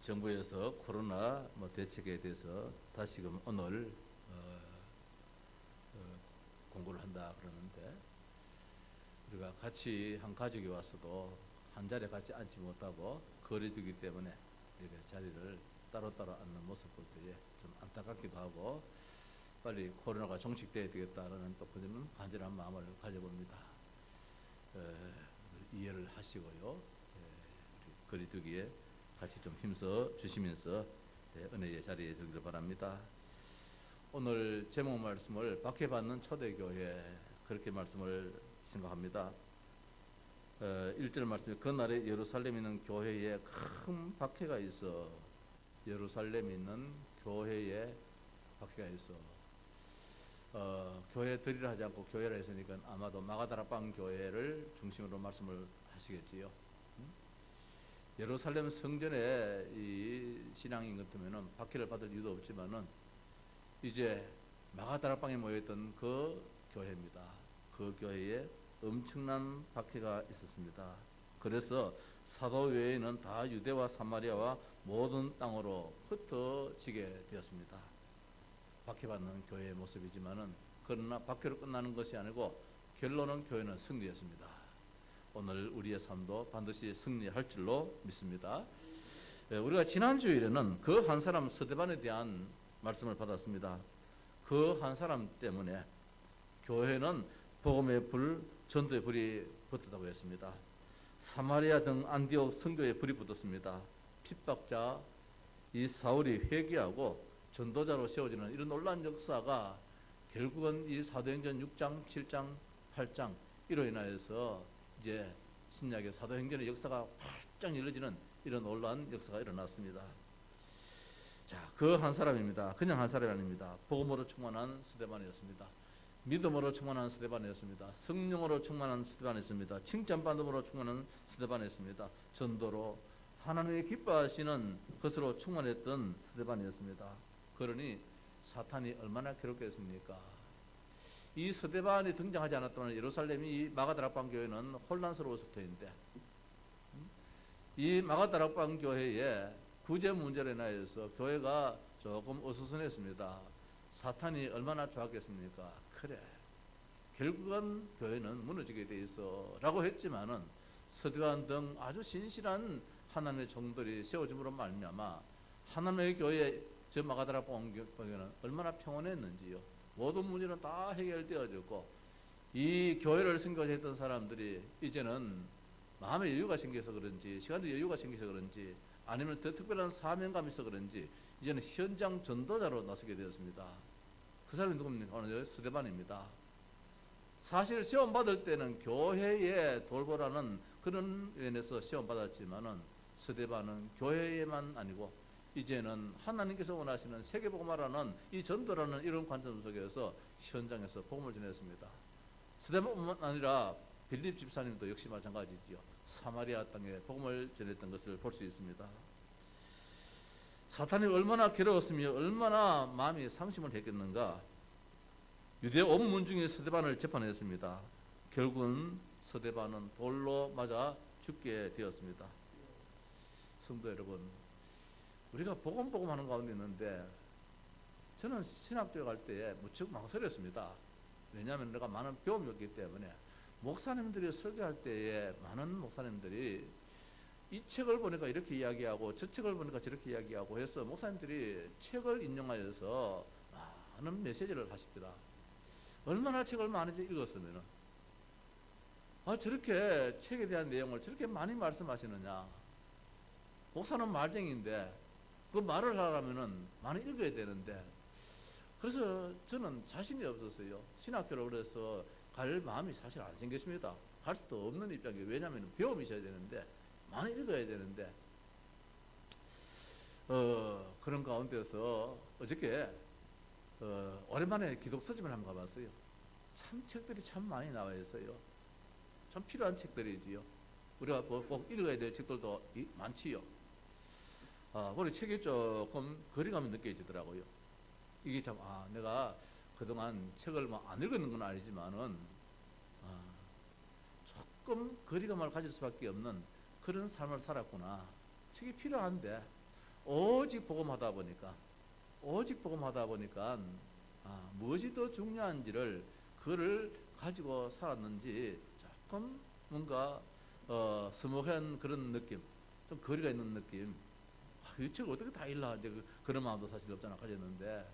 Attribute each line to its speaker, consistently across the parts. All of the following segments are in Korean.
Speaker 1: 정부에서 코로나 대책에 대해서 다시금 오늘 공고를 한다 그러는데, 우리가 같이 한 가족이 왔어도 한 자리에 같이 앉지 못하고 거리두기 때문에 이렇게 자리를 따로따로 앉는 모습 볼 때에 좀 안타깝기도 하고, 빨리 코로나가 종식돼야 되겠다라는 또 그런 간절한 마음을 가져봅니다. 이해를 하시고요. 거리두기에 같이 좀 힘써 주시면서 은혜의 자리에 들기를 바랍니다. 오늘 제목 말씀을 박해받는 초대교회, 그렇게 말씀을 생각합니다. 1절 말씀에 그날에 예루살렘에 있는 교회에 큰 박해가 있어. 예루살렘에 있는 교회에 박해가 있어. 교회 들이라 하지 않고 교회라 했으니까 아마도 마가다락방 교회를 중심으로 말씀을 하시겠지요. 예루살렘 성전의 이 신앙인 같으면은 박해를 받을 이유도 없지만은 이제 마가다락방에 모여있던 그 교회입니다. 그 교회에 엄청난 박해가 있었습니다. 그래서 사도 외에는 다 유대와 사마리아와 모든 땅으로 흩어지게 되었습니다. 박해받는 교회의 모습이지만은, 그러나 박해로 끝나는 것이 아니고 결론은 교회는 승리했습니다. 오늘 우리의 삶도 반드시 승리할 줄로 믿습니다. 우리가 지난 주일에는 그 한 사람 스데반에 대한 말씀을 받았습니다. 그 한 사람 때문에 교회는 복음의 불, 전도의 불이 붙었다고 했습니다. 사마리아 등 안디옥 선교에 불이 붙었습니다. 핍박자 이 사울이 회개하고 전도자로 세워지는 이런 놀라운 역사가 결국은 이 사도행전 6장, 7장, 8장 이로 인하여서 이제 신약의 사도행전의 역사가 활짝 열려지는 이런 놀라운 역사가 일어났습니다. 자, 그 한 사람입니다. 그냥 한 사람이 아닙니다. 복음으로 충만한 스데반이었습니다. 믿음으로 충만한 스데반이었습니다. 성령으로 충만한 스데반이었습니다. 칭찬받음으로 충만한 스데반이었습니다. 전도로 하나님의 기뻐하시는 것으로 충만했던 스데반이었습니다. 그러니 사탄이 얼마나 괴롭겠습니까? 이 스데반이 등장하지 않았다면 예루살렘이 이 마가다락방 교회는 혼란스러웠을 터인데, 이 마가다락방 교회에 구제 문제로 인하여서 교회가 조금 어수선했습니다. 사탄이 얼마나 좋았겠습니까? 그래, 결국은 교회는 무너지게 돼 있어 라고 했지만은 스데반 등 아주 신실한 하나님의 종들이 세워짐으로 말미암아 하나님의 교회, 저 마가다락방 교회는 얼마나 평온했는지요. 모든 문제는 다 해결되어졌고, 이 교회를 생각했던 사람들이 이제는 마음의 여유가 생겨서 그런지, 시간의 여유가 생겨서 그런지, 아니면 더 특별한 사명감이 있어 그런지 이제는 현장 전도자로 나서게 되었습니다. 그 사람이 누굽니까? 오늘 스데반입니다. 사실 시험 받을 때는 교회에 돌보라는 그런 면에서 시험 받았지만은, 스데반은 교회에만 아니고 이제는 하나님께서 원하시는 세계복음화라는 이 전도라는 이런 관점 속에서 현장에서 복음을 전했습니다. 스데반뿐만 아니라 빌립 집사님도 역시 마찬가지지요. 사마리아 땅에 복음을 전했던 것을 볼 수 있습니다. 사탄이 얼마나 괴로웠으며 얼마나 마음이 상심을 했겠는가. 유대 온 문중에 스데반을 재판했습니다. 결국은 스데반은 돌로 맞아 죽게 되었습니다. 성도 여러분, 우리가 복음 하는 가운데 있는데, 저는 신학교에 갈 때에 무척 망설였습니다. 왜냐하면 내가 많은 배움이 없기 때문에. 목사님들이 설교할 때에 많은 목사님들이 이 책을 보니까 이렇게 이야기하고 저 책을 보니까 저렇게 이야기하고 해서 목사님들이 책을 인용하여서 많은 메시지를 하십니다. 얼마나 책을 많이 읽었으면은 저렇게 책에 대한 내용을 저렇게 많이 말씀하시느냐. 목사는 말쟁이인데 그 말을 하려면은 많이 읽어야 되는데, 그래서 저는 자신이 없었어요. 신학교를 그래서 갈 마음이 사실 안 생겼습니다. 갈 수도 없는 입장이에요. 왜냐하면 배움이 있어야 되는데, 많이 읽어야 되는데, 그런 가운데서 어저께 오랜만에 기독서집을 한번 가봤어요. 참 책들이 참 많이 나와 있어요. 참 필요한 책들이지요. 우리가 꼭 읽어야 될 책들도 많지요. 우리 책이 조금 거리감이 느껴지더라고요. 이게 참, 내가 그동안 책을 안 읽는 건 아니지만은, 조금 거리감을 가질 수밖에 없는 그런 삶을 살았구나. 책이 필요한데, 오직 복음하다 보니까 무엇이 더 중요한지를 그를 가지고 살았는지 조금 뭔가 서먹한 그런 느낌, 좀 거리가 있는 느낌. 이 책을 어떻게 다 읽나 이제 그런 마음도 사실 없잖아 가졌는데,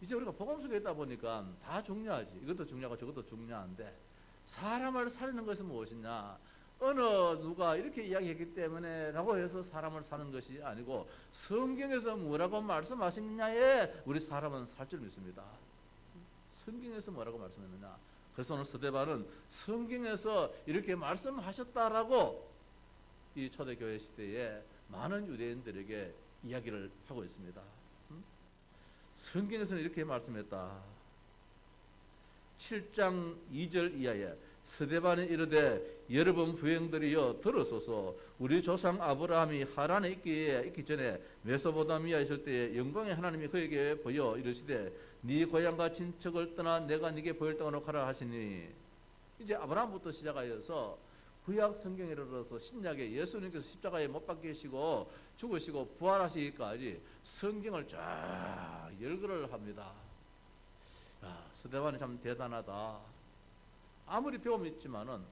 Speaker 1: 이제 우리가 복음 속에 있다 보니까 다 중요하지. 이것도 중요하고 저것도 중요한데, 사람을 살리는 것은 무엇이냐? 어느 누가 이렇게 이야기했기 때문에 라고 해서 사람을 사는 것이 아니고, 성경에서 뭐라고 말씀하시느냐에 우리 사람은 살 줄 믿습니다. 성경에서 뭐라고 말씀했느냐? 그래서 오늘 스데반은 성경에서 이렇게 말씀하셨다라고 이 초대교회 시대에 많은 유대인들에게 이야기를 하고 있습니다. 성경에서는 이렇게 말씀했다. 7장 2절 이하에 스데반이 이르되 여러분 부행들이여 들으소서. 우리 조상 아브라함이 하란에 있기 전에 메소포타미아에 있을 때에 영광의 하나님이 그에게 보여 이르시되 네 고향과 친척을 떠나 내가 네게 보일 땅으로 가라 하시니, 이제 아브라함부터 시작하여서 구약 성경에 이르러서 신약에 예수님께서 십자가에 못 박히시고 죽으시고 부활하시기까지 성경을 쫙 열거를 합니다. 스데반이 참 대단하다. 아무리 배움이 있지만은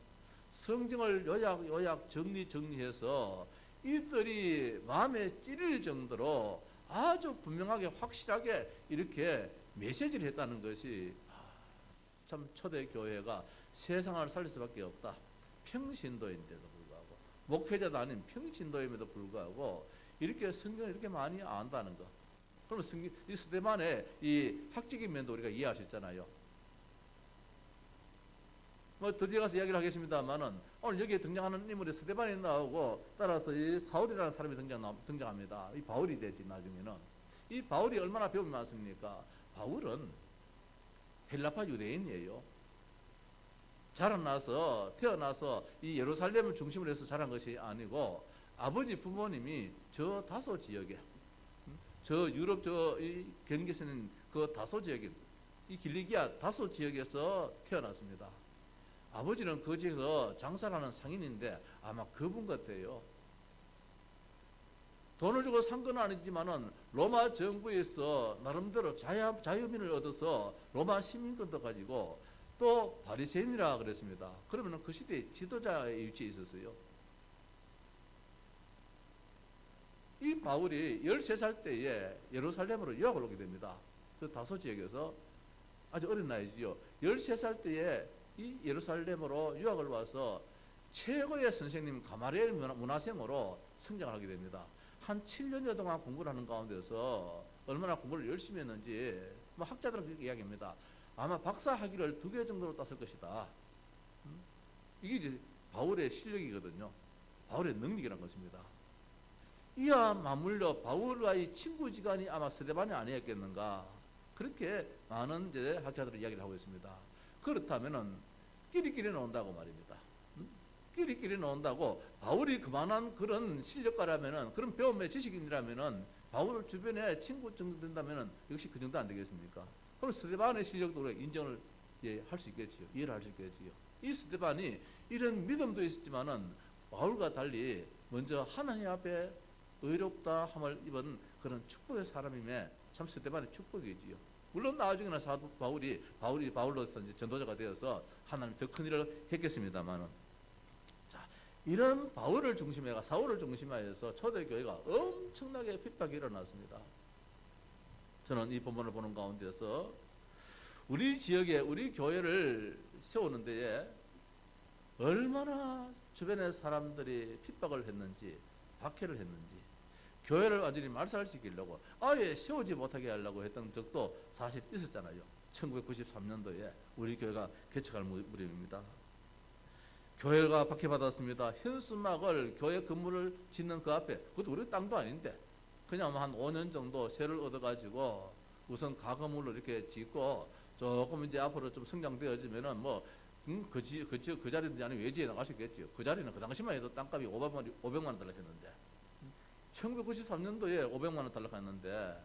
Speaker 1: 성경을 요약 정리해서 이들이 마음에 찔릴 정도로 아주 분명하게 확실하게 이렇게 메시지를 했다는 것이 참 초대교회가 세상을 살릴 수밖에 없다. 평신도인데도 불구하고, 목회자도 아닌 평신도임에도 불구하고 이렇게 성경을 이렇게 많이 안다는 것. 그러면 이 스데반의 이 학적인 면도 우리가 이해할 수 있잖아요. 더 뒤에 가서 이야기를 하겠습니다만은, 오늘 여기에 등장하는 인물이 스데반이 나오고 따라서 이 사울이라는 사람이 등장합니다. 이 바울이 되지 나중에는. 이 바울이 얼마나 배움이 많습니까? 바울은 헬라파 유대인이에요. 태어나서 이 예루살렘을 중심으로 해서 자란 것이 아니고, 아버지 부모님이 저 다소 지역에, 저 유럽 이 경계선인 그 다소 지역인 이 길리기아 다소 지역에서 태어났습니다. 아버지는 그 지역에서 장사를 하는 상인인데 아마 그분 같아요. 돈을 주고 산 건 아니지만은 로마 정부에서 나름대로 자유민을 얻어서 로마 시민권도 가지고 또 바리새인이라 그랬습니다. 그러면 그 시대에 지도자의 위치에 있었어요. 이 바울이 13살 때에 예루살렘으로 유학을 오게 됩니다. 그 다소 지역에서 아주 어린 나이지요. 13살 때에 이 예루살렘으로 유학을 와서 최고의 선생님 가마리엘 문화생으로 성장을 하게 됩니다. 한 7년여 동안 공부를 하는 가운데서 얼마나 공부를 열심히 했는지 학자들은 그렇게 이야기합니다. 아마 박사 학위를 2개 정도로 땄을 것이다. 이게 이제 바울의 실력이거든요. 바울의 능력이라는 것입니다. 이와 맞물려 바울과의 친구지간이 아마 스데반이 아니었겠는가, 그렇게 많은 이제 학자들이 이야기를 하고 있습니다. 그렇다면은 끼리끼리 논다고 말입니다. 끼리끼리 논다고, 바울이 그만한 그런 실력가라면은, 그런 배움의 지식인이라면은 바울 주변에 친구 정도 된다면은 역시 그 정도 안 되겠습니까? 그럼 스데반의 실력도 우리가 인정을 할 수 있겠지요. 이해를 할 수 있겠지요. 이 스데반이 이런 믿음도 있었지만은 바울과 달리 먼저 하나님 앞에 의롭다 함을 입은 그런 축복의 사람임에 참 스데반의 축복이지요. 물론 나중에는 사도 바울로서 이제 전도자가 되어서 하나님 더 큰 일을 했겠습니다만은, 자, 이런 바울을 중심해가 사울을 중심하여서 초대교회가 엄청나게 핍박이 일어났습니다. 저는 이 본문을 보는 가운데서 우리 지역에 우리 교회를 세우는 데에 얼마나 주변의 사람들이 핍박을 했는지, 박해를 했는지, 교회를 완전히 말살시키려고 아예 세우지 못하게 하려고 했던 적도 사실 있었잖아요. 1993년도에 우리 교회가 개척할 무렵입니다. 교회가 박해받았습니다. 현수막을 교회 건물을 짓는 그 앞에, 그것도 우리 땅도 아닌데 그냥 한 5년 정도 세를 얻어가지고 우선 가건물로 이렇게 짓고 조금 이제 앞으로 좀 성장되어지면은 그 자리든지 아니면 외지에 나갈 수 있겠죠. 그 자리는 그 당시만 해도 땅값이 500만 원 달락했는데, 1993년도에 500만 원 달락했는데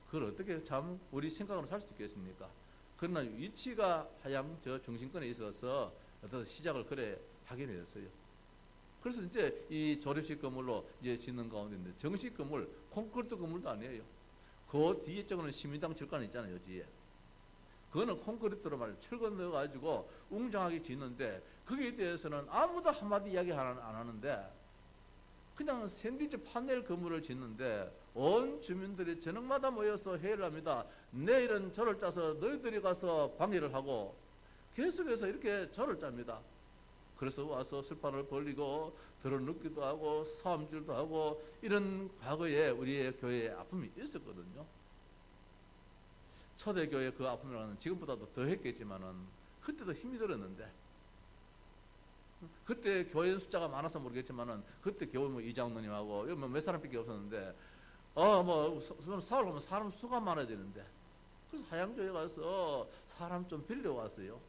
Speaker 1: 그걸 어떻게 참 우리 생각으로 살 수 있겠습니까? 그러나 위치가 하양 저 중심권에 있어서 어떤 시작을 그래 하게 되었어요. 그래서 이제 이 조립식 건물로 이제 짓는 가운데인데, 정식 건물, 콘크리트 건물도 아니에요. 그 뒤에 쪽에는 시민당 철관 있잖아요, 뒤에. 그거는 콘크리트로 말이에요. 철근 넣어가지고 웅장하게 짓는데, 거기에 대해서는 아무도 한마디 이야기 안 하는데, 그냥 샌드위치 판넬 건물을 짓는데 온 주민들이 저녁마다 모여서 회의를 합니다. 내일은 절을 짜서 너희들이 가서 방해를 하고, 계속해서 이렇게 절을 짭니다. 그래서 와서 술판을 벌리고 들어눕기도 하고 싸움질도 하고, 이런 과거에 우리의 교회에 아픔이 있었거든요. 초대교회 그 아픔이라는 지금보다도 더 했겠지만은 그때도 힘이 들었는데, 그때 교회 숫자가 많아서 모르겠지만은 그때 겨우 뭐 이장로님하고 뭐 몇 사람밖에 없었는데, 뭐 사울 가면 사람 수가 많아야 되는데, 그래서 하양교회 가서 사람 좀 빌려왔어요.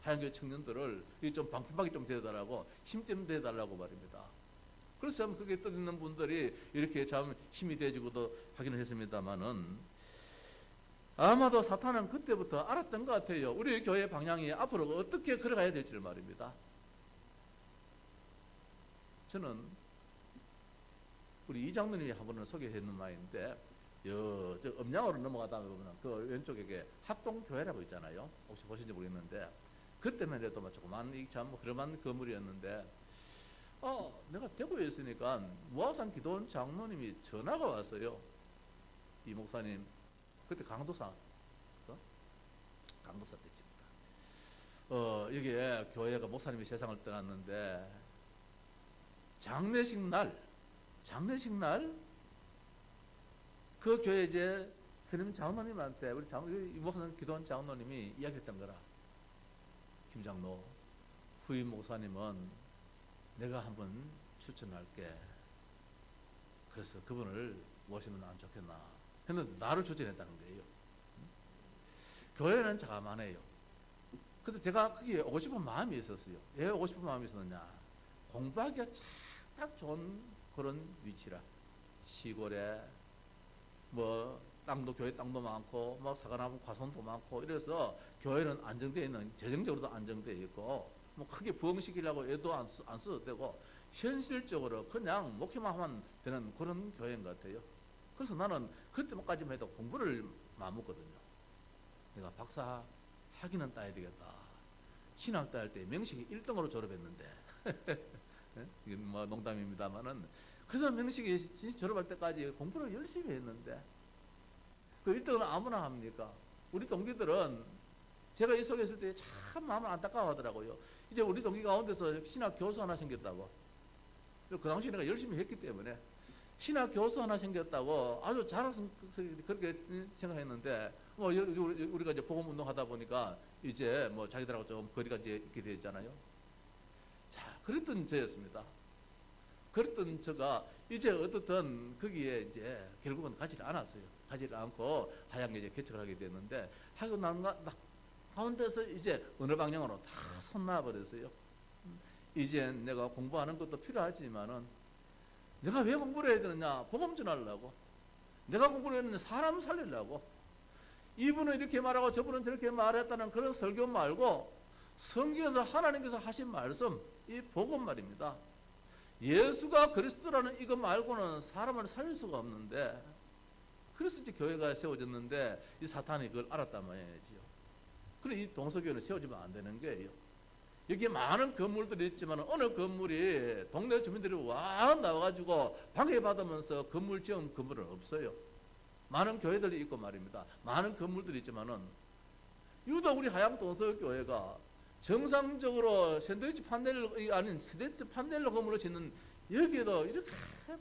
Speaker 1: 하양교회 청년들을 좀 방편하게 좀 대해달라고, 힘 좀 대해달라고 말입니다. 그래서 참 그게 떠있는 분들이 이렇게 참 힘이 돼지고도 하기는 했습니다만은, 아마도 사탄은 그때부터 알았던 것 같아요. 우리 교회 방향이 앞으로 어떻게 걸어가야 될지를 말입니다. 저는 우리 이장로님이 한 번은 소개했는 말인데, 저 음양으로 넘어가다 보면 그 왼쪽에 합동교회라고 있잖아요. 혹시 보신지 모르겠는데, 그때만 해도 조그만 참 그런한 건물이었는데, 내가 대구에 있으니까 무학산 기도원 장로님이 전화가 왔어요. 이 목사님, 그때 강도사 때쯤입니다. 여기에 교회가 목사님이 세상을 떠났는데, 장례식 날 그 교회 이제 스님 장로님한테 우리 목사님 기도원 장로님이 이야기했던 거라. 김장로, 후임 목사님은 내가 한번 추천할게. 그래서 그분을 모시면 안 좋겠나 했는데 나를 추천했다는 거예요. 교회는 자만해요. 그래서 제가 거기에 오고 싶은 마음이 있었어요. 왜 오고 싶은 마음이 있었느냐? 공부하기가 딱 좋은 그런 위치라. 시골에 뭐 땅도, 교회 땅도 많고 뭐 사과나무 과손도 많고, 이래서 교회는 안정되어 있는, 재정적으로도 안정되어 있고, 뭐 크게 부흥시키려고 애도 안 써도 되고, 현실적으로 그냥 목회만 하면 되는 그런 교회인 것 같아요. 그래서 나는 그때까지만 해도 공부를 마음먹거든요. 내가 박사 학위는 따야 되겠다. 신학 따할 때 명식이 1등으로 졸업했는데 이건 뭐 농담입니다만은, 그래서 명식이 졸업할 때까지 공부를 열심히 했는데, 그 1등은 아무나 합니까? 우리 동기들은 제가 이 속에 있을 때 참 마음을 안타까워하더라고요. 이제 우리 동기 가운데서 신학 교수 하나 생겼다고. 그 당시에 내가 열심히 했기 때문에 신학 교수 하나 생겼다고 아주 잘해서 그렇게 생각했는데, 뭐 우리가 이제 복음 운동하다 보니까 이제 뭐 자기들하고 좀 거리가 이제 있게 되었잖아요. 자, 그랬던 저였습니다. 그랬던 저가 이제 어떻든 거기에 이제 결국은 가지를 않았어요. 가지를 않고 하얀게 이제 개척을 하게 됐는데, 하고 난 가운데서 이제 어느 방향으로 다 손놔버렸어요. 이제 내가 공부하는 것도 필요하지만은, 내가 왜 공부를 해야 되느냐? 복음 전하려고. 내가 공부를 했는데 사람 살리려고. 이분은 이렇게 말하고 저분은 저렇게 말했다는 그런 설교 말고, 성경에서 하나님께서 하신 말씀, 이 복음 말입니다. 예수가 그리스도라는 이거 말고는 사람을 살릴 수가 없는데, 그래서 이제 교회가 세워졌는데 이 사탄이 그걸 알았단 말이죠. 그래, 이 동서교회는 세워지면 안 되는 거예요. 여기에 많은 건물들이 있지만 어느 건물이 동네 주민들이 와 나와가지고 방해받으면서 건물 지은 건물은 없어요. 많은 교회들이 있고 말입니다. 많은 건물들이 있지만은, 유독 우리 하양 동서교회가 정상적으로 샌드위치 판넬 아닌 샌드위치 판넬로 건물을 짓는, 여기에도 이렇게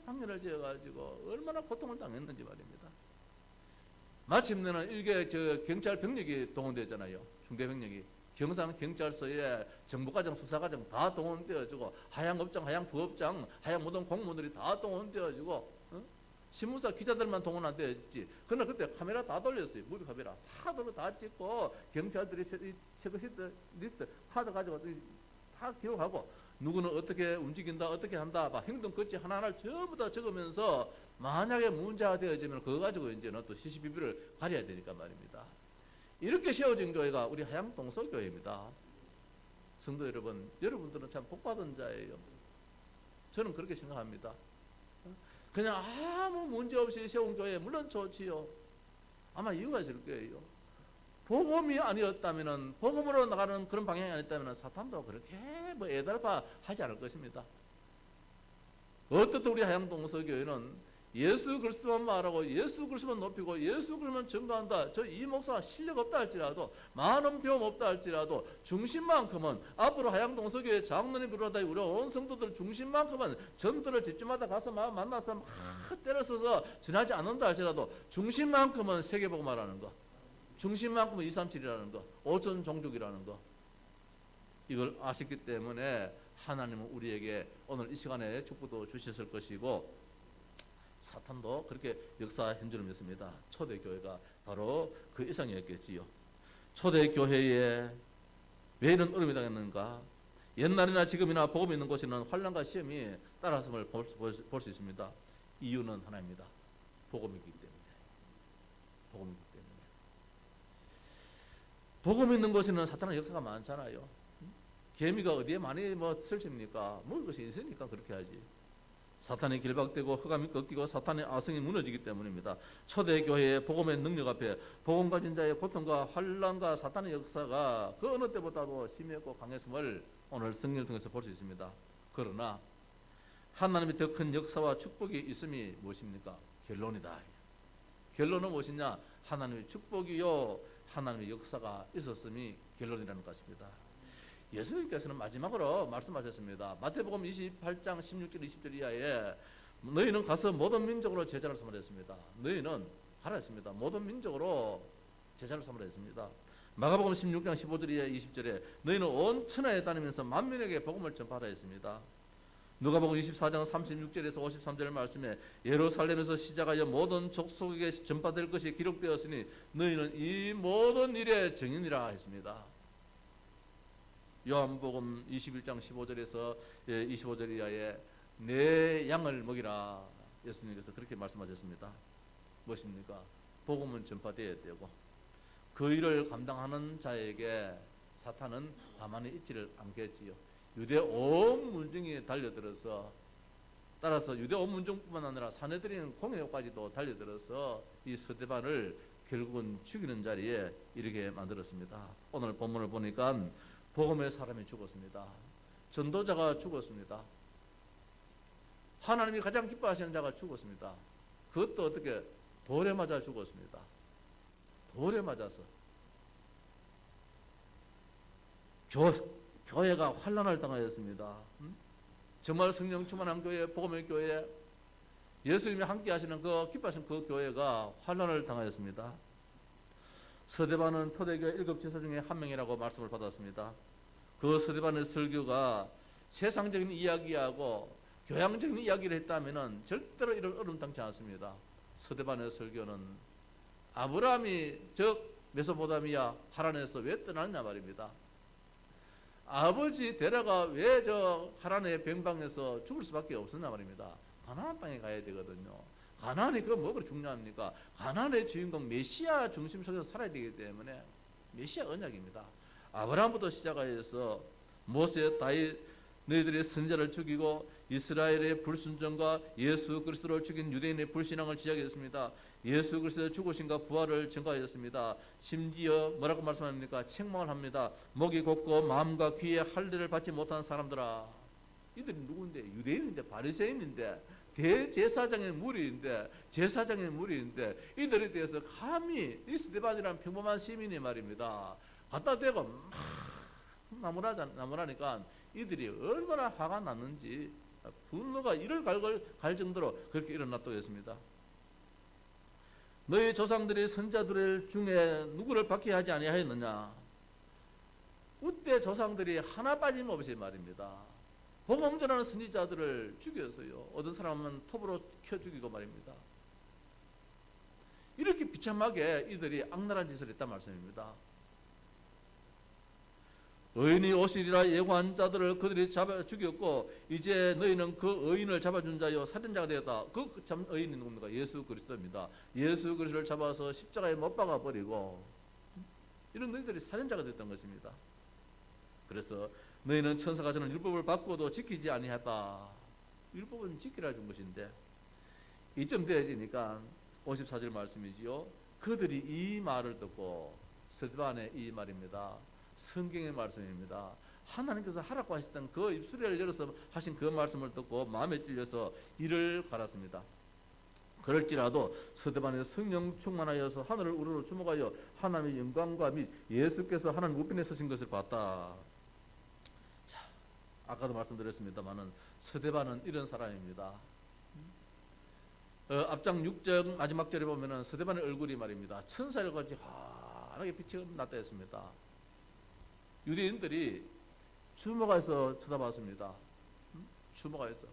Speaker 1: 방해를 지어가지고 얼마나 고통을 당했는지 말입니다. 마침내는 일개 경찰 병력이 동원되잖아요. 중대 병력이 경상 경찰서에 정보과정, 수사과정 다 동원되어지고, 하양업장, 하양부업장, 하양모든 공무원들이 다 동원되어지고, 신문사 기자들만 동원 안 되었지. 그러나 그때 카메라 다 돌렸어요. 무비 카메라 다 찍고, 경찰들이 체크시트 리스트 카드 가지고 다 기록하고, 누구는 어떻게 움직인다, 어떻게 한다, 막 행동 거치 하나하나 전부 다 적으면서, 만약에 문제가 되어지면 그거 가지고 이제는 또 CCTV를 가려야 되니까 말입니다. 이렇게 세워진 교회가 우리 하양 동서교회입니다. 성도 여러분, 여러분들은 참 복받은 자예요. 저는 그렇게 생각합니다. 그냥 아무 문제 없이 세운 교회 물론 좋지요. 아마 이유가 있을 거예요. 복음이 아니었다면은, 복음으로 나가는 그런 방향이 아니었다면 사탄도 그렇게 뭐 애달파 하지 않을 것입니다. 어떻든 우리 하양동서교회는 예수 그리스도만 말하고 예수 그리스도만 높이고 예수 그리스도만 증거한다. 저 이 목사가 실력 없다 할지라도, 많은 배움 없다 할지라도 중심만큼은, 앞으로 하양동서교회 장로님 비롯하여 우리 온 성도들 중심만큼은 전도를 집집마다 가서 만나서 막 때려서서 전하지 않는다 할지라도 중심만큼은 세계보고 말하는 거, 중심만큼은 237이라는 거, 5천 종족이라는 거, 이걸 아셨기 때문에 하나님은 우리에게 오늘 이 시간에 축복도 주셨을 것이고, 사탄도 그렇게 역사한 줄을 믿습니다. 초대교회가 바로 그 이상이었겠지요. 초대교회에 왜 이런 어려움이 당했는가? 옛날이나 지금이나 복음 있는 곳에는 환난과 시험이 따라왔음을 볼 수 있습니다. 이유는 하나입니다. 복음이기 때문에. 복음이기 때문에. 복음 있는 곳에는 사탄의 역사가 많잖아요. 개미가 어디에 많이 설칩니까? 먹을 것이 있으니까 그렇게 하지. 사탄이 길박되고 흑암이 꺾이고 사탄의 아성이 무너지기 때문입니다. 초대교회의 복음의 능력 앞에 복음 가진 자의 고통과 환난과 사탄의 역사가 그 어느 때보다도 심했고 강했음을 오늘 성경을 통해서 볼 수 있습니다. 그러나 하나님의 더 큰 역사와 축복이 있음이 무엇입니까? 결론이다. 결론은 무엇이냐? 하나님의 축복이요 하나님의 역사가 있었음이 결론이라는 것입니다. 예수님께서는 마지막으로 말씀하셨습니다. 마태복음 28장 16절 20절 이하에 너희는 가서 모든 민족으로 제자를 삼으라 했습니다. 너희는 가라 했습니다. 모든 민족으로 제자를 삼으라 했습니다. 마가복음 16장 15절 이하 20절에 너희는 온 천하에 다니면서 만민에게 복음을 전파하라 했습니다. 누가복음 24장 36절에서 53절 말씀에 예루살렘에서 시작하여 모든 족속에게 전파될 것이 기록되었으니 너희는 이 모든 일의 증인이라 했습니다. 요한복음 21장 15절에서 25절 이하에 내 양을 먹이라 예수님께서 그렇게 말씀하셨습니다. 무엇입니까? 복음은 전파되어야 되고 그 일을 감당하는 자에게 사탄은 가만히 있지를 않겠지요. 유대 온 문중이 달려들어서, 따라서 유대 온 문중뿐만 아니라 사내들인 공회까지도 달려들어서 이 스데반을 결국은 죽이는 자리에 이르게 만들었습니다. 오늘 본문을 보니까 복음의 사람이 죽었습니다. 전도자가 죽었습니다. 하나님이 가장 기뻐하시는 자가 죽었습니다. 그것도 어떻게? 돌에 맞아 죽었습니다. 돌에 맞아서. 교회가 환난을 당하였습니다. 정말 성령 충만한 교회, 복음의 교회, 예수님이 함께 하시는 그 기뻐하시는 그 교회가 환난을 당하였습니다. 스데반은 초대교회 7지사 중에 한 명이라고 말씀을 받았습니다. 그 스데반의 설교가 세상적인 이야기하고 교양적인 이야기를 했다면 절대로 이런 어려움 당치 않습니다. 스데반의 설교는 아브라함이 저 메소포타미아 하란에서 왜 떠났냐 말입니다. 아버지 데라가 왜 저 하란의 변방에서 죽을 수밖에 없었냐 말입니다. 가나안 땅에 가야 되거든요. 가나안이 그럼 뭐가 중요합니까? 가나안의 주인공 메시아 중심 속에서 살아야 되기 때문에 메시아 언약입니다. 아브라함부터 시작하여서 모세, 다윗, 너희들의 선자를 죽이고 이스라엘의 불순종과 예수 그리스도를 죽인 유대인의 불신앙을 지적했습니다. 예수 그리스도의 죽으심과 부활을 증거하였습니다. 심지어 뭐라고 말씀합니까? 책망을 합니다. 목이 곧고 마음과 귀에 할례를 받지 못한 사람들아. 이들이 누구인데? 유대인인데, 바리새인인데, 대제사장의 무리인데, 제사장의 무리인데, 이들에 대해서 감히 이 스데반이라는 평범한 시민이 말입니다. 갖다 대고 막 나무라니까 이들이 얼마나 화가 났는지 분노가 이를 갈 정도로 그렇게 일어났다고 했습니다. 너희 조상들이 선자들 중에 누구를 박해 하지 아니하였느냐? 그때 조상들이 하나 빠짐없이 말입니다. 복음 전하는 선지자들을 죽였어요. 어떤 사람은 톱으로 켜 죽이고 말입니다. 이렇게 비참하게 이들이 악랄한 짓을 했단 말씀입니다. 의인이 오시리라 예고한 자들을 그들이 잡아 죽였고 이제 너희는 그 의인을 잡아준 자여 살인자가 되었다. 그 참 의인이 누굽니까? 예수 그리스도입니다. 예수 그리스도를 잡아서 십자가에 못 박아 버리고 이런 너희들이 살인자가 됐던 것입니다. 그래서 너희는 천사가 저는 율법을 받고도 지키지 아니했다. 율법은 지키라 준 것인데 이쯤 되어지니까 54절 말씀이지요. 그들이 이 말을 듣고 스데반의 이 말입니다. 성경의 말씀입니다. 하나님께서 하라고 하셨던 그 입술을 열어서 하신 그 말씀을 듣고 마음에 찔려서 이를 갈았습니다. 그럴지라도 스데반의 성령 충만하여서 하늘을 우러러 주목하여 하나님의 영광과 및 예수께서 하나님 우편에 서신 것을 봤다. 자, 아까도 말씀드렸습니다마는 스데반은 이런 사람입니다. 앞장 6장 마지막 절에 보면은 스데반의 얼굴이 말입니다. 천사를 같이 환하게 빛이 났다 했습니다. 유대인들이 주목해서 쳐다봤습니다. 주목해서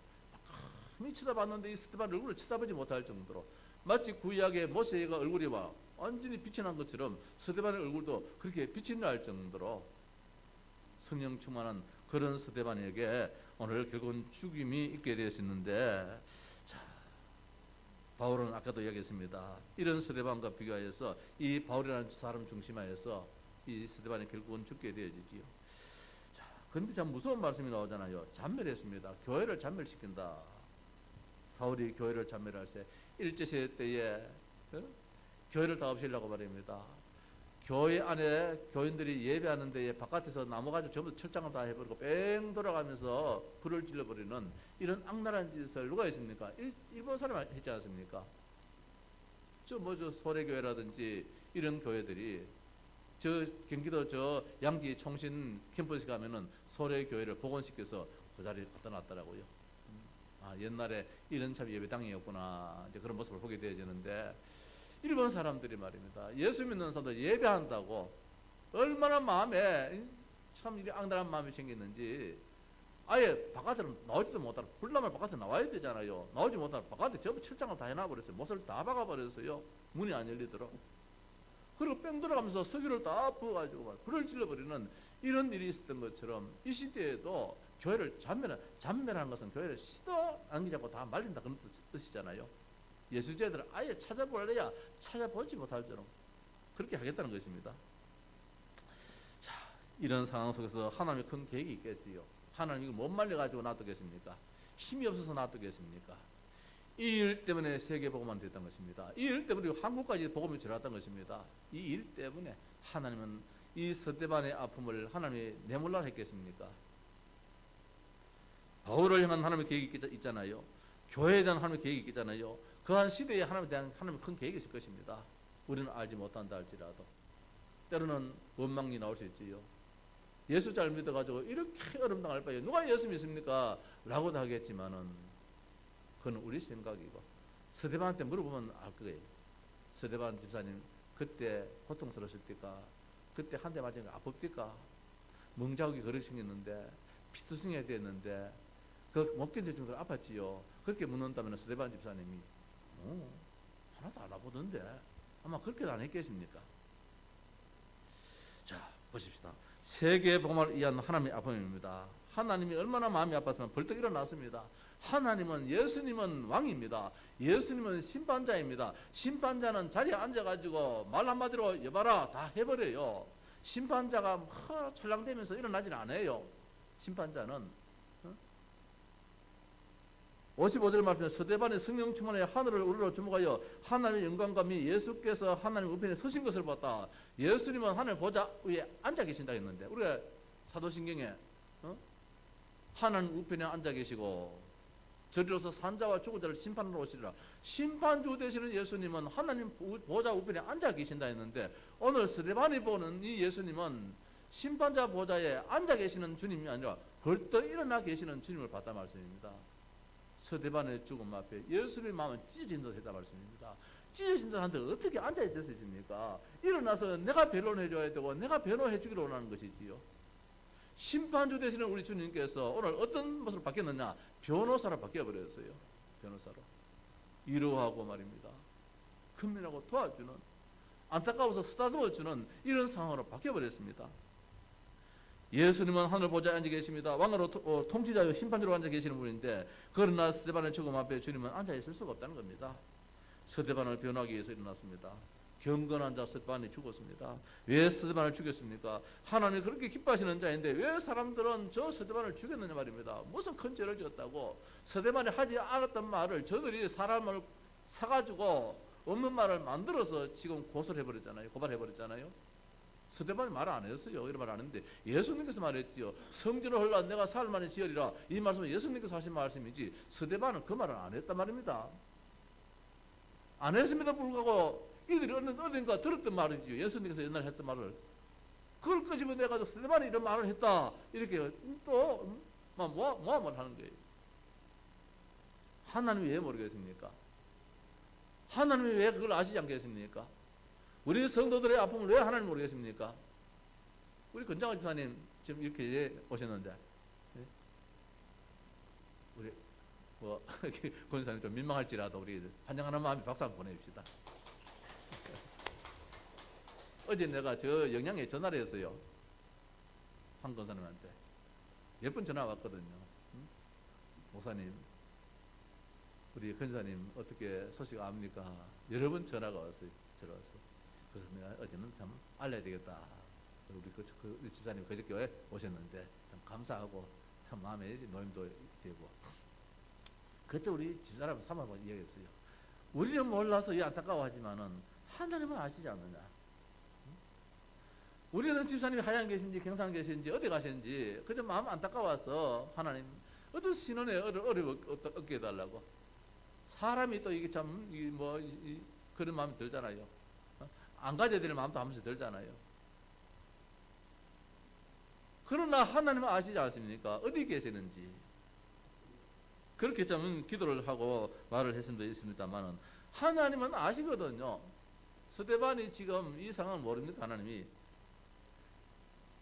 Speaker 1: 가만히 쳐다봤는데 이 스데반 얼굴을 쳐다보지 못할 정도로 마치 구약의 모세가 얼굴이 막 완전히 빛이 난 것처럼 스데반의 얼굴도 그렇게 빛이 날 정도로 성령 충만한 그런 스데반에게 오늘 결국은 죽임이 있게 되었는데, 자, 바울은 아까도 이야기했습니다. 이런 스데반과 비교하여서 이 바울이라는 사람 중심하여서 이 스데반이 결국은 죽게 되어지지요. 자, 그런데 참 무서운 말씀이 나오잖아요. 잔멸했습니다. 교회를 잔멸시킨다. 사울이 교회를 잔멸할 때 일제시대 때에 교회를 다 없애려고 말입니다. 교회 안에 교인들이 예배하는 데에 바깥에서 나무 가지고 전부 철장을 다 해버리고 뺑 돌아가면서 불을 질러버리는 이런 악랄한 짓을 누가 했습니까? 일본 사람이 했지 않습니까? 저 소래교회라든지 이런 교회들이 저 경기도 저 양지 총신 캠퍼스 가면은 소래교회를 복원시켜서 그 자리에 갖다 놨더라고요. 아, 옛날에 이런 참 예배당이었구나, 이제 그런 모습을 보게 되어지는데, 일본 사람들이 말입니다. 예수 믿는 사람들 예배한다고 얼마나 마음에 참 이렇게 악랄한 마음이 생겼는지 아예 바깥으로 나오지도 못하고, 불나면 바깥에 나와야 되잖아요. 나오지 못하고 바깥에 전부 철장을 다 해놔버렸어요. 못을 다 박아버렸어요. 문이 안 열리도록. 그리고 뺑 돌아가면서 석유를 다 부어가지고 불을 질러버리는 이런 일이 있었던 것처럼 이 시대에도 교회를 잔멸하는 것은 교회를 시도 안기지 않고 다 말린다, 그런 뜻이잖아요. 예수제들은 아예 찾아보려야 찾아보지 못할 정도로 그렇게 하겠다는 것입니다. 자, 이런 상황 속에서 하나님의 큰 계획이 있겠지요. 하나님 이거 못 말려가지고 놔두겠습니까? 힘이 없어서 놔두겠습니까? 이 일 때문에 세계복음만 됐던 것입니다. 이 일 때문에 한국까지 복음이 들어왔던 것입니다. 이 일 때문에 하나님은 이 스데반의 아픔을 하나님이 내몰라 했겠습니까? 바울을 향한 하나님의 계획이 있잖아요. 교회에 대한 하나님의 계획이 있잖아요. 그한 시대에 하나님에 대한 하나님의 큰 계획이 있을 것입니다. 우리는 알지 못한다 할지라도 때로는 원망이 나올 수 있지요. 예수 잘 믿어가지고 이렇게 어려움 당할 바에 누가 예수 믿습니까? 라고도 하겠지만은 그건 우리 생각이고, 스데반한테 물어보면 알 거예요. 스데반 집사님 그때 고통스러웠을까? 그때 한 대 맞은 거 아픕니까? 멍자국이 그렇게 생겼는데 피투성이가 됐는데 그 못 견딜 정도로 아팠지요. 그렇게 묻는다면 스데반 집사님이 하나도 안 아프던데 아마 그렇게도 안 했겠습니까? 자, 보십시다. 세계 복음을 위한 하나님의 아픔입니다. 하나님이 얼마나 마음이 아팠으면 벌떡 일어났습니다. 하나님은, 예수님은 왕입니다. 예수님은 심판자입니다. 심판자는 자리에 앉아가지고 말 한마디로 여봐라 다 해버려요. 심판자가 찰랑대면서 일어나질 않아요. 심판자는 55절 말씀에 스데반의 성령 충만하여 하늘을 우러러 주목하여 하나님의 영광과 및 예수께서 하나님 우편에 서신 것을 봤다. 예수님은 하늘 보좌 위에 앉아 계신다 했는데, 우리가 사도신경에 하나님 우편에 앉아 계시고 저리로서 산자와 죽은 자를 심판하러 오시리라. 심판주 되시는 예수님은 하나님 보좌 우편에 앉아 계신다 했는데, 오늘 스데반이 보는 이 예수님은 심판자 보좌에 앉아 계시는 주님이 아니라 벌떡 일어나 계시는 주님을 봤다 말씀입니다. 스데반의 죽음 앞에 예수님의 마음은 찢어진 듯 했다 말씀입니다. 찢어진 듯 한데 어떻게 앉아 있을 수 있습니까? 일어나서 내가 변론해 줘야 되고 내가 변호해 주기로 원하는 것이지요. 심판주 되시는 우리 주님께서 오늘 어떤 모습으로 바뀌었느냐? 변호사로 바뀌어버렸어요. 변호사로. 위로하고 말입니다. 금면하고 도와주는, 안타까워서 쓰다듬어주는 이런 상황으로 바뀌어버렸습니다. 예수님은 하늘 보좌에 앉아 계십니다. 왕으로 통치자요 심판주로 앉아 계시는 분인데, 그러나 스데반의 죽음 앞에 주님은 앉아 있을 수가 없다는 겁니다. 스데반을 변호하기 위해서 일어났습니다. 경건한 자 스데반이 죽었습니다. 왜 스데반을 죽였습니까? 하나님이 그렇게 기뻐하시는 자인데 왜 사람들은 저 스데반을 죽였느냐 말입니다. 무슨 큰 죄를 지었다고. 스데반이 하지 않았던 말을 저들이 사람을 사가지고 없는 말을 만들어서 지금 고소를 해버렸잖아요. 고발해버렸잖아요. 스데반이 말 안 했어요. 이런 말 안 했는데 예수님께서 말했지요. 성전을 헐라 내가 사흘 만에 지으리라. 이 말씀은 예수님께서 하신 말씀이지 스데반은 그 말을 안 했단 말입니다. 안 했음에도 불구하고 이들이 어딘가 들었던 말이죠. 예수님께서 옛날에 했던 말을. 그걸 끄집어내가지고 스데반이 이런 말을 했다. 이렇게 또 모함을 하는 거예요. 하나님이 왜 모르겠습니까? 하나님이 왜 그걸 아시지 않겠습니까? 우리 성도들의 아픔을 왜 하나님 모르겠습니까? 우리 권장화 집사님 지금 이렇게 오셨는데, 예? 우리 권사님 좀 민망할지라도 우리 환영하는 마음에 박수 한번 보내줍시다. 어제 내가 저 영양에 전화를 했어요. 한 권사님한테 몇 번 전화 왔거든요. 응? 목사님, 우리 권사님 어떻게 소식 압니까? 여러 번 전화가 왔어요. 전화 왔어. 그래서 내가 어제는 참 알려야 되겠다. 우리 집사님 그저께 오셨는데 참 감사하고 참 마음에 노임도 되고. 그때 우리 집사람 삼아서 이야기했어요. 우리는 몰라서 안타까워하지만은 하나님은 아시지 않느냐. 우리는 집사님이 하양 계신지 경상 계신지 어디 가신지 그저 마음 안타까워서 하나님 어떤 신원에 어려워 얻게 해달라고. 사람이 또 이게 참 그런 마음이 들잖아요. 안 가져야 될 마음도 한 번씩 들잖아요. 그러나 하나님은 아시지 않습니까? 어디 계시는지. 그렇게 좀 기도를 하고 말을 했음도 있습니다만은 하나님은 아시거든요. 스데반이 지금 이 상황을 모릅니까? 하나님이.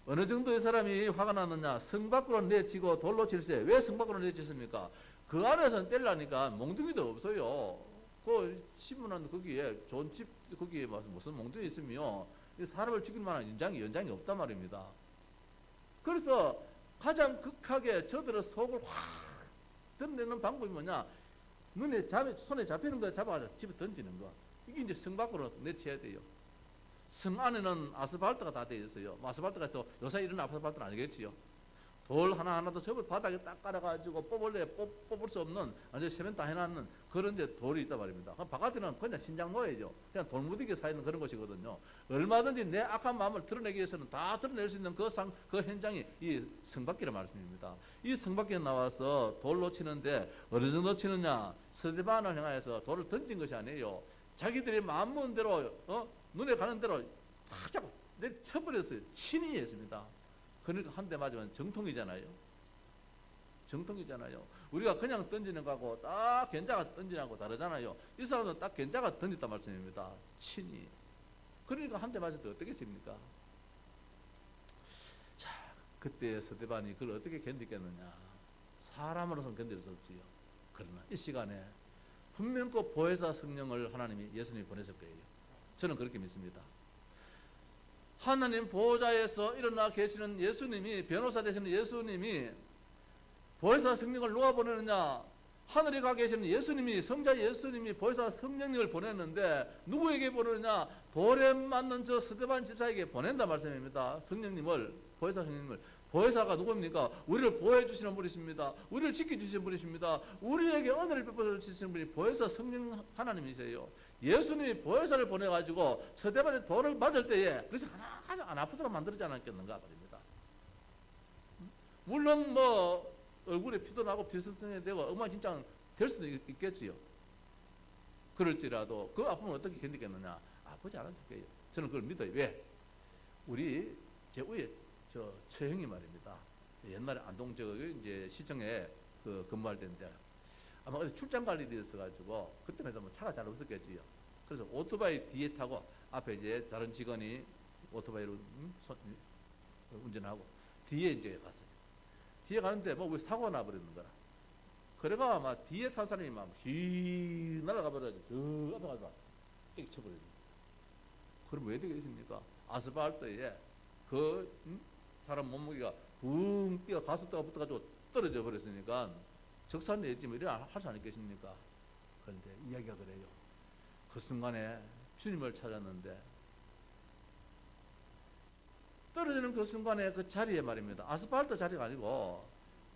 Speaker 1: 어느 정도의 사람이 화가 났느냐? 성 밖으로 내치고 돌로 칠세. 왜 성 밖으로 내쳤습니까? 그 안에서는 떼려니까 몽둥이도 없어요. 그 신문한 거기에 좋은 집 거기에 무슨 몽둥이 있으면 사람을 죽일 만한 연장이 없단 말입니다. 그래서 가장 극하게 저들의 속을 확 드러내는 방법이 뭐냐? 손에 잡히는 거 잡아가지고 집에 던지는 거. 이게 이제 성 밖으로 내쳐야 돼요. 성 안에는 아스팔트가 다 되어 있어요. 아스팔트가 있어 요새 이런 아스팔트는 아니겠지요. 돌 하나하나도 접을 바닥에 딱 깔아가지고 뽑을 수 없는 완전 세면 다 해놨는 그런 데 돌이 있단 말입니다. 바깥에는 그냥 신장 놓여야죠. 그냥 돌무디게 쌓이는 그런 것이거든요. 얼마든지 내 악한 마음을 드러내기 위해서는 다 드러낼 수 있는 그 현장이 이 성밖이란 말씀입니다. 이 성밖에 나와서 돌로 치는데 어느 정도 치느냐? 스데반을 향해서 돌을 던진 것이 아니에요. 자기들이 마음 먹은 대로 눈에 가는 대로 탁 잡고 내쳐버렸어요. 친히 했습니다. 그러니까 한 대 맞으면 정통이잖아요. 정통이잖아요. 우리가 그냥 던지는 거하고 딱 견자가 던지는 거하고 다르잖아요. 이 사람은 딱 견자가 던졌단 말씀입니다. 친히. 그러니까 한 대 맞을 때 어떻겠습니까? 자, 그때 스데반이 그걸 어떻게 견디겠느냐. 사람으로서는 견딜 수 없지요. 그러나 이 시간에 분명 그 보혜사 성령을 하나님이 예수님이 보내실 거예요. 저는 그렇게 믿습니다. 하나님 보호자에서 일어나 계시는 예수님이, 변호사 되시는 예수님이 보혜사 성령을 누가 보내느냐? 하늘에 가 계시는 예수님이, 성자 예수님이 보혜사 성령을 보냈는데 누구에게 보내느냐? 돌에 맞는 저 스데반 집사에게 보낸다 말씀입니다. 성령님을, 보혜사 성령님을. 보혜사가 누구입니까? 우리를 보호해 주시는 분이십니다. 우리를 지켜주시는 분이십니다. 우리에게 은혜를 베풀어 주시는 분이 보혜사 성령 하나님이세요. 예수님이 보혜사를 보내가지고 스데반의 돌을 맞을 때에 그것이 하나도 안 아프도록 만들지 않았겠는가 말입니다. 물론 얼굴에 피도 나고 들썩성이 되고 엉망진창 될 수도 있겠지요. 그럴지라도 그 아픔을 어떻게 견디겠느냐? 아프지 않았을 거예요. 저는 그걸 믿어요. 왜? 우리 제 위에 저 처형이 말입니다. 옛날에 안동 이제 시청에 근무할 때인데 아마 어디 출장 갈 일이 있어가지고 그때는 차가 잘 없었겠지요. 그래서 오토바이 뒤에 타고 앞에 이제 다른 직원이 오토바이로 운전하고 뒤에 이제 갔어요. 뒤에 가는데 왜 사고가 나버리는 거라. 그래가 아마 뒤에 탄 사람이 막 휘 날아가 버려가지고 저 앞에 가서 땡 쳐버리는 거예요. 그럼 왜 되겠습니까? 아스팔트에 사람 몸무게가 붕 뛰어 가속도가 붙어가지고 떨어져 버렸으니까 적산내지 뭐 이래 할 수 않겠습니까? 그런데 이야기가 그래요. 그 순간에 주님을 찾았는데 떨어지는 그 순간에 그 자리에 말입니다. 아스팔트 자리가 아니고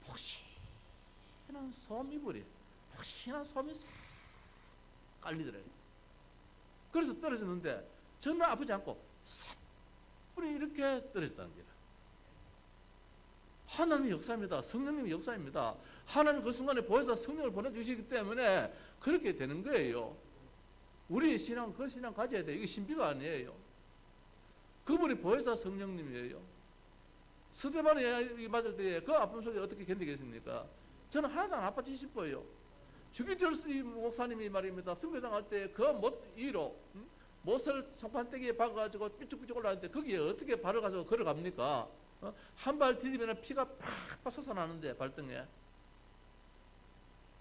Speaker 1: 폭신한 솜이불이, 폭신한 솜이 싹 깔리더래요. 그래서 떨어졌는데 정말 아프지 않고 사뿐히 이렇게 떨어졌다는 거예요. 하나님의 역사입니다. 성령님의 역사입니다. 하나님 그 순간에 보여서 성령을 보내주시기 때문에 그렇게 되는 거예요. 우리 신앙, 그 신앙 가져야 돼요. 이게 신비가 아니에요. 그분이 보혜사 성령님이에요. 스데반이 맞을 때 그 아픈 소리 어떻게 견디겠습니까? 저는 하나도 안 아팠지 싶어요. 주기철 목사님이 말입니다. 승배당할 때 그 못 위로 못을 송판대기에 박아가지고 삐쭉삐쭉 올라왔는데 거기에 어떻게 발을 가서 걸어갑니까? 한 발 디디면 피가 팍팍 솟아나는데 발등에.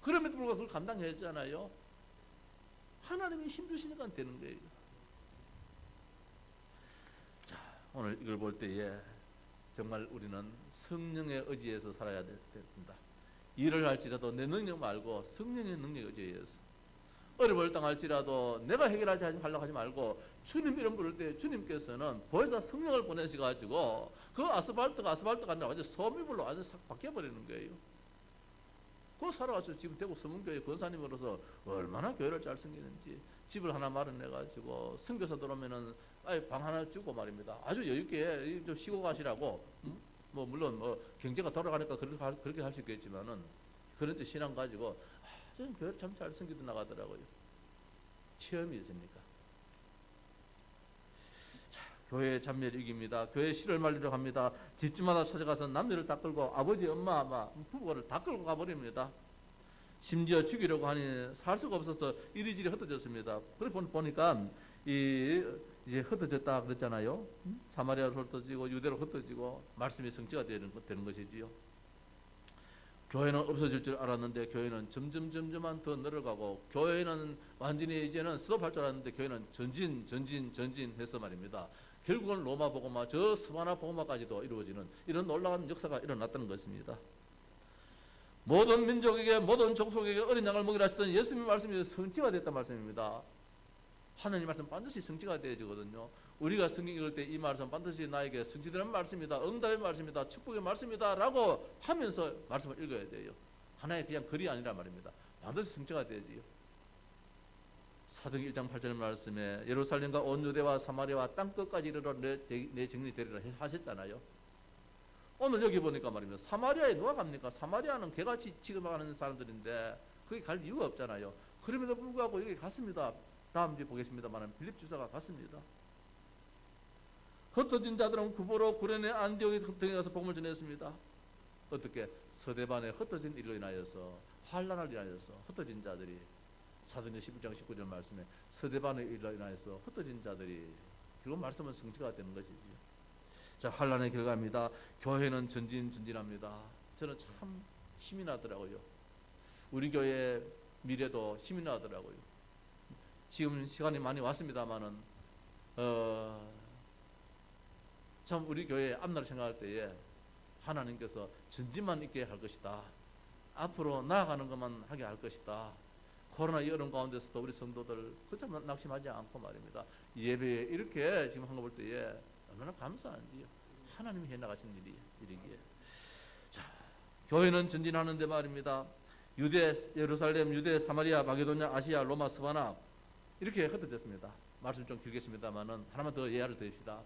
Speaker 1: 그럼에도 불구하고 그걸 감당했잖아요. 하나님이 힘주시니까 되는 거예요. 자, 오늘 이걸 볼 때에 정말 우리는 성령의 의지에서 살아야 됩니다. 일을 할지라도 내 능력 말고 성령의 능력에 의지해서, 어려움을 당할지라도 내가 해결하려고 하지 말고 주님 이름 부를 때 주님께서는 보혜사 성령을 보내셔가지고 그 아스팔트가 아니라 완전 솜이불로 완전 싹 바뀌어버리는 거예요. 그 살아가서 지금 대구 서문교회 권사님으로서 얼마나 교회를 잘 섬기는지, 집을 하나 마련해가지고 선교사 들어오면은 방 하나 주고 말입니다. 아주 여유있게 좀 쉬고 가시라고. 뭐 물론 뭐 경제가 돌아가니까 그렇게 할 수 있겠지만은 그런 데 신앙 가지고 저는 교회를 참 잘 섬기도 나가더라고요. 체험이 있으니까. 자, 교회 참여를 이깁니다. 교회 실을 말리러 갑니다. 집집마다 찾아가서 남녀를 다 끌고 아버지, 엄마, 부부를 다 끌고 가버립니다. 심지어 죽이려고 하니 살 수가 없어서 이리저리 흩어졌습니다. 그래 보니까 이제 흩어졌다 그랬잖아요. 사마리아로 흩어지고 유대로 흩어지고 말씀이 성취가 되는 것이지요. 교회는 없어질 줄 알았는데 교회는 점점만 더 늘어가고, 교회는 완전히 이제는 스톱할 줄 알았는데 교회는 전진 해서 말입니다. 결국은 로마 복음화, 저 스바나 복음화까지도 이루어지는 이런 놀라운 역사가 일어났다는 것입니다. 모든 민족에게, 모든 족속에게 어린 양을 먹이라 하셨던 예수님의 말씀이 성취가 됐단 말씀입니다. 하나님 말씀 반드시 성취가 되어지거든요. 우리가 성경 읽을 때 이 말씀 반드시 나에게 성취되는 말씀이다, 응답의 말씀이다, 축복의 말씀이다 라고 하면서 말씀을 읽어야 돼요. 하나의 그냥 글이 아니란 말입니다. 반드시 성취가 되어지요. 사도행 1장 8절 말씀에 예루살렘과 온 유대와 사마리아와 땅끝까지 이르러 내 정리되리라 하셨잖아요. 오늘 여기 보니까 말입니다. 사마리아에 누가 갑니까? 사마리아는 개같이 취급하는 사람들인데 거기 갈 이유가 없잖아요. 그럼에도 불구하고 여기 갔습니다. 다음 주에 보겠습니다만 빌립 집사가 갔습니다. 흩어진 자들은 구보로, 구레네, 안디옥 등에 가서 복음을 전했습니다. 어떻게? 서대반에 흩어진 일로 인하여서, 환난을 인하여서 흩어진 자들이, 사도행전 11장 19절 말씀에 서대반의 일로 인하여서 흩어진 자들이, 결국 말씀은 성취가 되는 것이지요. 자, 환난의 결과입니다. 교회는 전진합니다. 저는 참 힘이 나더라고요. 우리 교회 미래도 힘이 나더라고요. 지금 시간이 많이 왔습니다만은 참 우리 교회 앞날을 생각할 때에 하나님께서 전진만 있게 할 것이다. 앞으로 나아가는 것만 하게 할 것이다. 코로나 이 어려운 가운데서도 우리 성도들 그참 낙심하지 않고 말입니다. 예배에 이렇게 지금 한 거 볼 때에 얼마나 감사한지요. 하나님이 해나가신 일이기에. 자, 교회는 전진하는데 말입니다. 유대, 예루살렘, 유대, 사마리아, 마게도냐, 아시아, 로마, 스바나 이렇게 흩어졌습니다. 말씀 좀 길겠습니다만은 하나만 더 예화를 드립시다.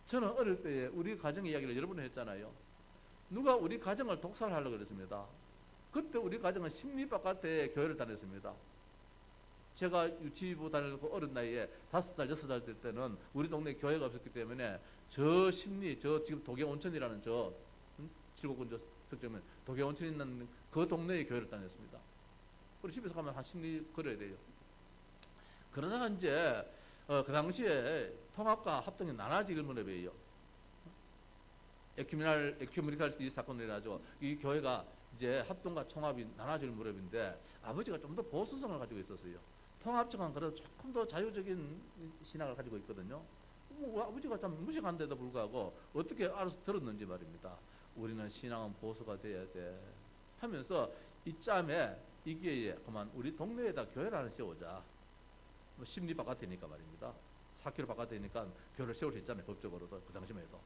Speaker 1: 저는 어릴 때에 우리 가정 이야기를 여러 번 했잖아요. 누가 우리 가정을 독살하려고 그랬습니다. 그때 우리 가정은 심리 바깥에 교회를 다녔습니다. 제가 유치부 다니고 어린 나이에 5살, 6살 될 때는 우리 동네에 교회가 없었기 때문에 저 지금 도계온천이라는 칠곡군 석점에 도계온천 있는 그 동네에 교회를 다녔습니다. 우리 집에서 가면 한 10리 걸어야 돼요. 그러다가 이제 그 당시에 통합과 합동이 나눠지길 무렵이에요. 에큐메니칼 이 사건이 일어나죠. 이 교회가 이제 합동과 통합이 나눠질 무렵인데 아버지가 좀 더 보수성을 가지고 있었어요. 통합 측은 그래도 조금 더 자유적인 신앙을 가지고 있거든요. 아버지가 참 무식한데도 불구하고 어떻게 알아서 들었는지 말입니다. 우리는 신앙은 보수가 돼야 돼 하면서 이 짬에 이 기회에 그만 우리 동네에다 교회를 하나 세우자. 뭐 10리 바깥이니까 말입니다. 4km 바깥이니까 교회를 세울 수 있잖아요. 법적으로도 그 당시만 해도.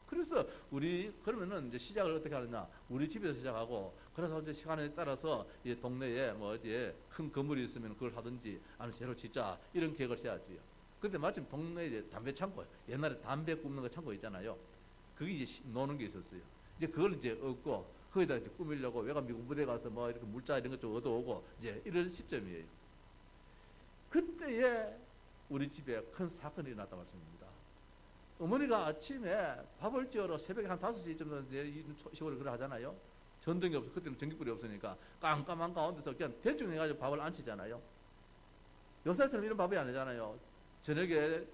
Speaker 1: 그래서 우리 그러면은 이제 시작을 어떻게 하느냐? 우리 집에서 시작하고 그래서 이제 시간에 따라서 이 동네에 뭐 어디에 큰 건물이 있으면 그걸 하든지 아니면 새로 짓자 이런 계획을 세웠지요. 근데 마침 동네에 이제 담배 창고, 옛날에 담배 굽는 거 창고 있잖아요. 그게 이제 노는 게 있었어요. 이제 그걸 이제 얻고 거기다 이제 꾸미려고 외곽 미군 부대 가서 뭐 이렇게 물자 이런 것 좀 얻어오고 이제 이런 시점이에요. 그때에 우리 집에 큰 사건이 일어났다 말씀입니다. 어머니가 아침에 밥을 지으러 새벽에 한 5시쯤 시골에 그래 하잖아요. 전등이 없어. 그때는 전기불이 없으니까 깜깜한 가운데서 그냥 대충 해가지고 밥을 안 치잖아요. 요새처럼 이런 밥이 아니잖아요. 저녁에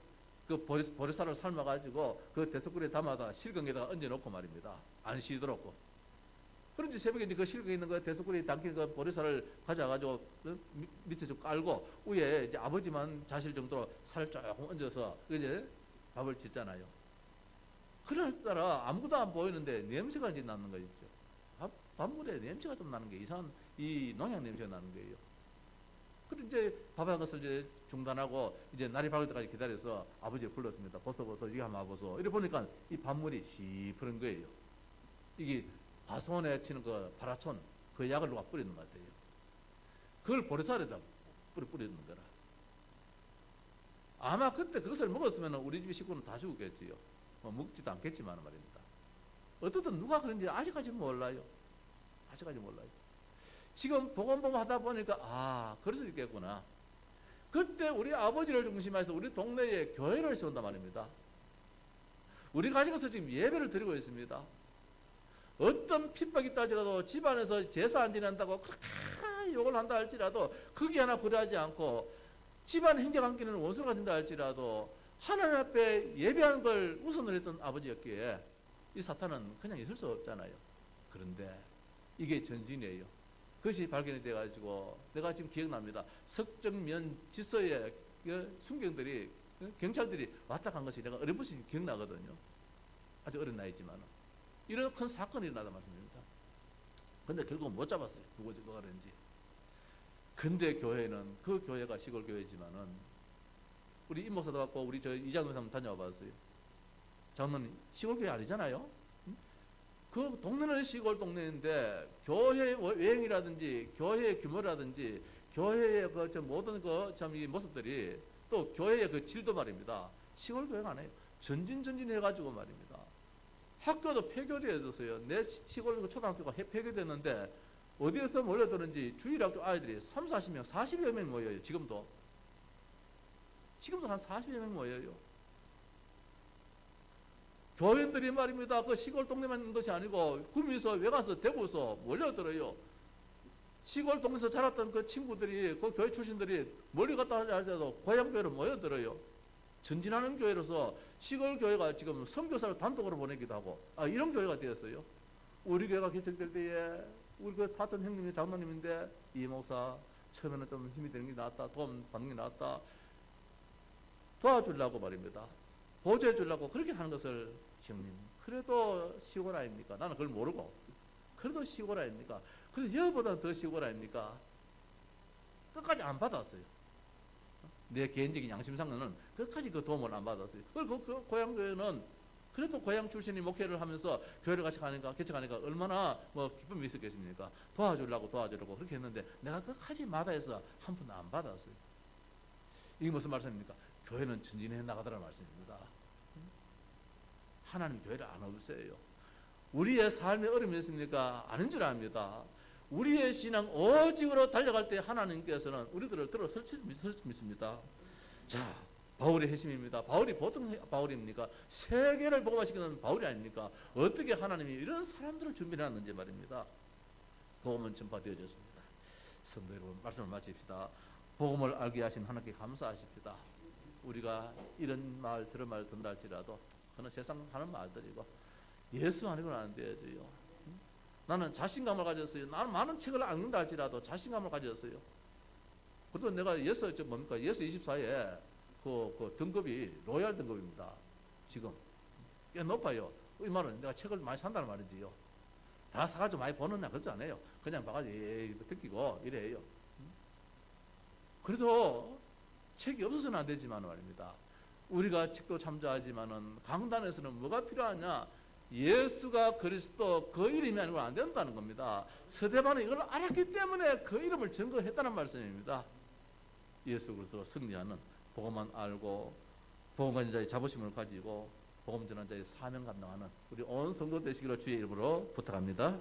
Speaker 1: 그 보리쌀을 삶아가지고 그 대석굴에 담아다 실경에다가 얹어놓고 말입니다. 안 시들었고. 그런지 새벽에 이제 그 실경에 있는 그 대석굴에 담긴 그 보리쌀을 가져가지고 밑에 좀 깔고 위에 이제 아버지만 자실 정도로 살을 조금 얹어서 이제 밥을 짓잖아요. 그날따라 아무것도 안 보이는데 냄새가 이제 나는 거 있죠. 밥물에 냄새가 좀 나는 게 이상한 이 농약 냄새가 나는 거예요. 그래 이제 밥한 것을 이제 중단하고 이제 날이 밝을 때까지 기다려서 아버지를 불렀습니다. 벗어 이거 한번 와보소. 이래 보니까 이 밥물이 시퍼런 거예요. 이게 과수원에 치는 그 파라촌 그 약을 누가 뿌리는 것 같아요. 그걸 보리쌀에다 뿌리는 거라. 아마 그때 그것을 먹었으면 우리 집 식구는 다 죽었겠지요. 먹지도 않겠지만 말입니다. 어떻든 누가 그런지 아직까지 몰라요. 아직까지 몰라요. 지금 보고 하다 보니까 그럴 수 있겠구나. 그때 우리 아버지를 중심해서 우리 동네에 교회를 세운단 말입니다. 우리 가정에서 지금 예배를 드리고 있습니다. 어떤 핍박이 있다 할지라도 집안에서 제사 안 지낸다고 그렇게 욕을 한다 할지라도 그게 하나 불하지 않고 집안 행정관계는 원수가 된다 할지라도 하나님 앞에 예배하는 걸 우선으로 했던 아버지였기에 이 사탄은 그냥 있을 수 없잖아요. 그런데 이게 전진이에요. 그것이 발견이 돼가지고 내가 지금 기억납니다. 석정면 지서에 순경들이 경찰들이 왔다 간 것이 내가 어렴풋이 기억나거든요. 아주 어린 나이지만 이런 큰 사건이 일어나다 말씀입니다. 근데 결국 못 잡았어요. 누가 그런지. 근데 교회는 그 교회가 시골 교회지만은 우리 임목사도 갖고 우리 저 이장로사 한번 다녀와 봤어요. 장로님 시골 교회 아니잖아요. 그 동네는 시골 동네인데 교회 외행이라든지 교회의 규모라든지 교회의 그 모든 그 참 이 모습들이 또 교회의 그 질도 말입니다. 시골 교회가 아니에요. 전진해가지고 말입니다. 학교도 폐교되어졌어요. 내 시골 그 초등학교가 폐교됐는데 어디에서 몰려드는지 주일학교 아이들이 30-40명, 40여 명 모여요. 지금도 한 40여 명 모여요. 교인들이 말입니다. 그 시골 동네만 있는 것이 아니고 구미에서 외가서 대구에서 몰려들어요. 시골 동네에서 자랐던 그 친구들이 그 교회 출신들이 멀리 갔다 하더라도 고향 교회로 모여들어요. 전진하는 교회로서 시골 교회가 지금 선교사를 단독으로 보내기도 하고 이런 교회가 되었어요. 우리 교회가 개척될 때에 우리 그 사촌 형님이 장로님인데 이 목사 처음에는 좀 힘이 되는 게 나았다. 도움 받는 게 나았다. 도와주려고 말입니다. 보조해 주려고 그렇게 하는 것을 형님 그래도 시골 아닙니까? 나는 그걸 모르고 그래도 시골 아닙니까? 그래도 여보다 더 시골 아닙니까? 끝까지 안 받았어요. 내 개인적인 양심상은 끝까지 그 도움을 안 받았어요. 그리고 그 고향 교회는 그래도 고향 출신이 목회를 하면서 교회를 같이 가니까 개척하니까 얼마나 뭐 기쁨이 있었겠습니까? 도와주려고 그렇게 했는데 내가 끝까지 마다해서 한 푼도 안 받았어요. 이게 무슨 말씀입니까? 교회는 전진해 나가더라는 말씀입니다. 하나님 교회를 안 없애요. 우리의 삶에 어려움이 있습니까? 아는 줄 압니다. 우리의 신앙 오직으로 달려갈 때 하나님께서는 우리들을 들어설 줄 믿습니다. 자, 바울의 핵심입니다. 바울이 보통 바울입니까? 세계를 복음화시키는 바울이 아닙니까? 어떻게 하나님이 이런 사람들을 준비해놨는지 말입니다. 복음은 전파되어졌습니다. 성도 여러분, 말씀을 마칩시다. 복음을 알게 하신 하나님께 감사하십시다. 우리가 이런 말 저런 말 듣는다 할지라도 그는 세상 하는 말들이고 예수 아니고는 안 되어져요. 나는 자신감을 가졌어요. 나는 많은 책을 읽는다 할지라도 자신감을 가졌어요. 그래도 내가 예수 뭡니까? 예수 24에 그 등급이 로얄 등급입니다. 지금 꽤 높아요. 이 말은 내가 책을 많이 산다는 말이지요. 다 사가지고 많이 보느냐 그러지 않아요. 그냥 봐가지고 듣기고 이래요. 그래도 책이 없어서는 안 되지만 말입니다. 우리가 책도 참조하지만은 강단에서는 뭐가 필요하냐? 예수가 그리스도 그 이름이 아니고 안 된다는 겁니다. 스데반은 이걸 알았기 때문에 그 이름을 증거했다는 말씀입니다. 예수 그리스도로 승리하는 복음만 알고 복음 가진 자의 자부심을 가지고 복음 전한 자의 사명 감당하는 우리 온 성도 되시기를 주의 이름으로 부탁합니다.